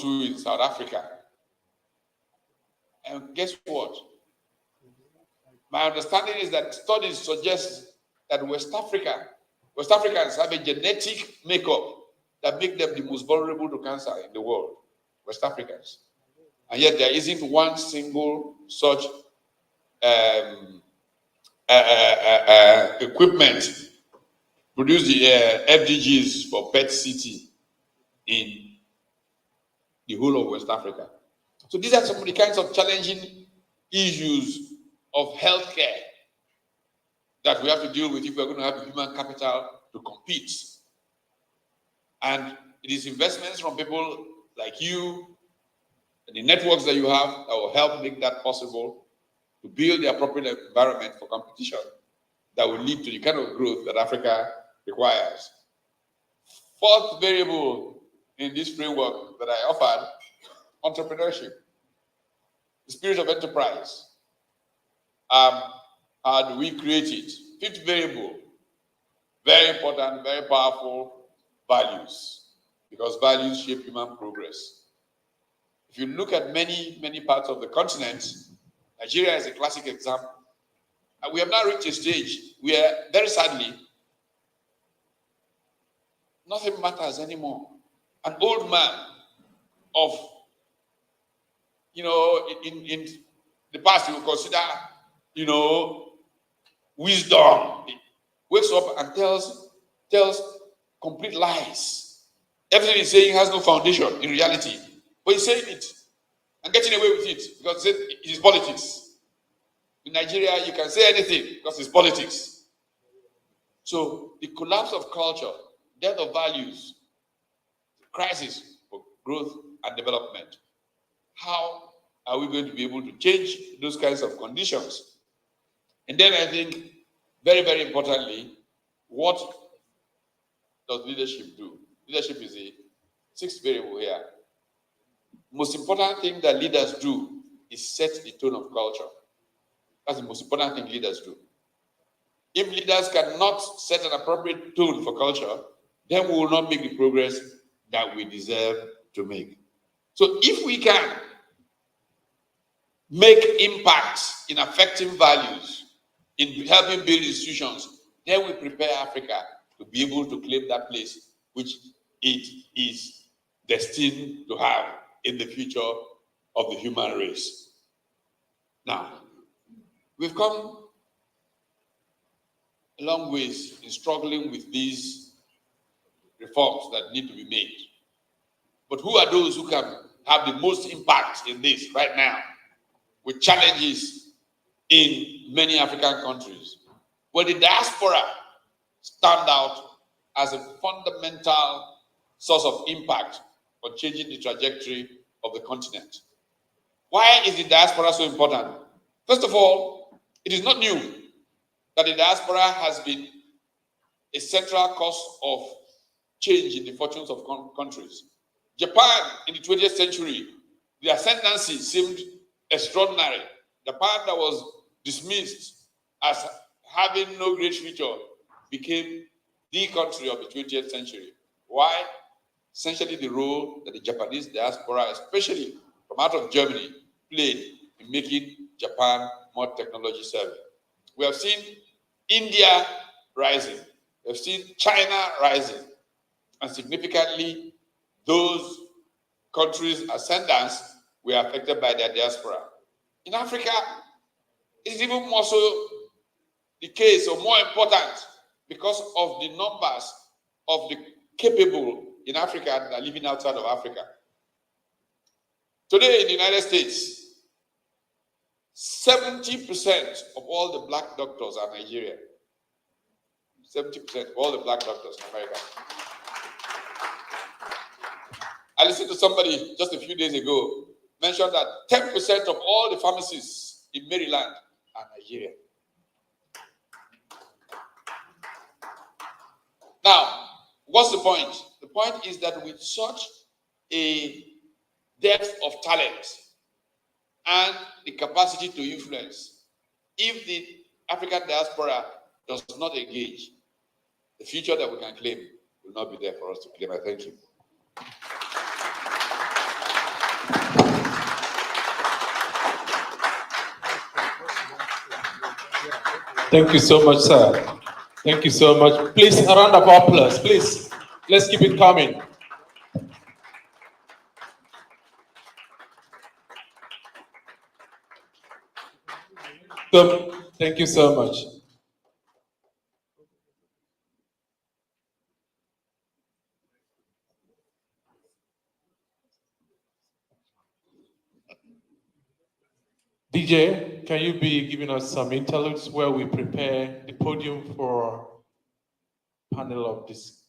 to in South Africa. And guess what? My understanding is that studies suggest that West Africans have a genetic makeup that make them the most vulnerable to cancer in the world. West Africans. And yet there isn't one single such equipment produce the FDGs for PET-CT in the whole of West Africa. So these are some of the kinds of challenging issues of healthcare that we have to deal with if we're going to have the human capital to compete. And it is investments from people like you and the networks that you have that will help make that possible, to build the appropriate environment for competition that will lead to the kind of growth that Africa requires. Fourth variable in this framework that I offered, entrepreneurship, the spirit of enterprise. How do we create it? Fifth variable, very important, very powerful, values, because values shape human progress. If you look at many, many parts of the continent, Nigeria is a classic example. And we have now reached a stage where, very sadly, nothing matters anymore. An old man of, in the past, you would consider, wisdom. He wakes up and tells complete lies. Everything he's saying has no foundation in reality. But he's saying it and getting away with it because it is politics. In Nigeria, you can say anything because it's politics. So the collapse of culture, death of values, crisis for growth and development. How are we going to be able to change those kinds of conditions? And then I think, very, very importantly, what does leadership do? Leadership is the sixth variable here. Most important thing that leaders do is set the tone of culture. That's the most important thing leaders do. If leaders cannot set an appropriate tone for culture, then we will not make the progress that we deserve to make. So if we can make impacts in affecting values, in helping build institutions, then we prepare Africa to be able to claim that place which it is destined to have in the future of the human race. Now, we've come a long ways in struggling with these reforms that need to be made. But who are those who can have the most impact in this right now with challenges in many African countries? Well, the diaspora stand out as a fundamental source of impact on changing the trajectory of the continent. Why is the diaspora so important? First of all, it is not new that the diaspora has been a central cause of change in the fortunes of countries. Japan in the 20th century, the ascendancy seemed extraordinary. Japan that was dismissed as having no great future became the country of the 20th century. Why? Essentially the role that the Japanese diaspora, especially from out of Germany, played in making Japan more technology savvy. We have seen India rising. We have seen China rising. And significantly, those countries' ascendants were affected by their diaspora. In Africa, it's even more so the case, or more important, because of the numbers of the capable in Africa that are living outside of Africa. Today in the United States, 70% of all the black doctors are Nigerian. 70% of all the black doctors in America. I listened to somebody just a few days ago mention that 10% of all the pharmacists in Maryland are Nigerian. Now, what's the point? The point is that with such a depth of talent and the capacity to influence, if the African diaspora does not engage, the future that we can claim will not be there for us to claim. I thank you. Thank you so much, sir. Thank you so much. Please, a round of applause, please. Let's keep it coming. So, thank you so much. DJ, can you be giving us some interludes where we prepare the podium for panel of discussion?